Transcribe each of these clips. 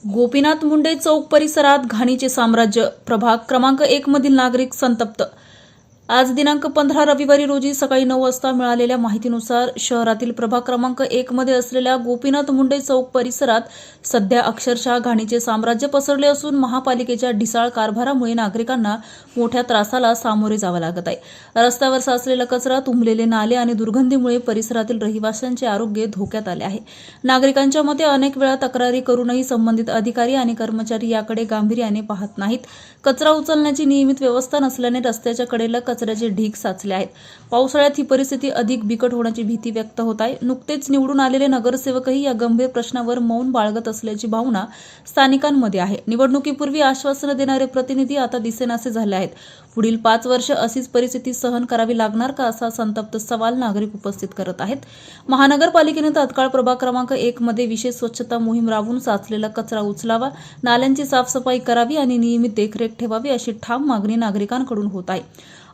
गोपीनाथ मुंडे चौक परिसरात घाणीचे साम्राज्य. प्रभाग क्रमांक 1 मधील नागरिक संतप्त. आज दिनांक 15 रविवारी रोजी सकाळी 9 वाजता मिळालेल्या माहितीनुसार शहरातील प्रभाग क्रमांक 1 मध्ये असलेल्या गोपीनाथ मुंडे चौक परिसरात सध्या अक्षरशः घाणीचे साम्राज्य पसरले असून महापालिकेच्या ढिसाळ कारभारामुळे नागरिकांना मोठ्या त्रासाला सामोरे जावे लागत आहे. रस्त्यावर साचलेला कचरा, तुंबलेले नाले आणि दुर्गंधीमुळे परिसरातील रहिवाशांचे आरोग्य धोक्यात आले आहे. नागरिकांच्या मते अनेक वेळा तक्रारी करूनही संबंधित अधिकारी आणि कर्मचारी याकडे गांभीर्याने पाहत नाहीत. कचरा उचलण्याची नियमित व्यवस्था नसल्याने रस्त्याच्या कडेला कचऱ्याचे ढीग साचले आहेत. पावसाळ्यात ही परिस्थिती अधिक बिकट होण्याची भीती व्यक्त होत आहे. नुकतेच निवडून आलेले नगरसेवकही या गंभीर प्रश्नावर मौन बाळगत असल्याची भावना स्थानिकांमध्ये आहे. निवडणुकीपूर्वी आश्वासनं देणारे प्रतिनिधी आता दिसेनासे झाले आहेत. पुढील 5 वर्ष अशीच परिस्थिती सहन करावी लागणार का, असा संतप्त सवाल नागरिक उपस्थित करत आहेत. महानगरपालिकेने तात्काळ प्रभाग क्रमांक 1 मध्ये विशेष स्वच्छता मोहीम राबवून साचलेला कचरा उचलावा, नाल्यांची साफसफाई करावी आणि नियमित देखरेख ठेवावी, अशी ठाम मागणी नागरिकांकडून होत आहे.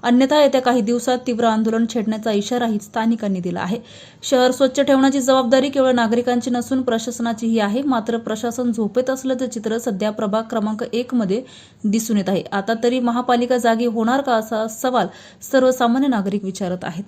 अन्यथा येत्या काही दिवसात तीव्र आंदोलन छेडण्याचा इशाराही स्थानिकांनी दिला आहे. शहर स्वच्छ ठेवण्याची जबाबदारी केवळ नागरिकांची नसून प्रशासनाचीही आहे. मात्र प्रशासन झोपेत असल्याचं चित्र सध्या प्रभाग क्रमांक 1 मध्ये दिसून येत आहे. आता तरी महापालिका जागी होणार का, असा सवाल सर्वसामान्य नागरिक विचारत आहेत.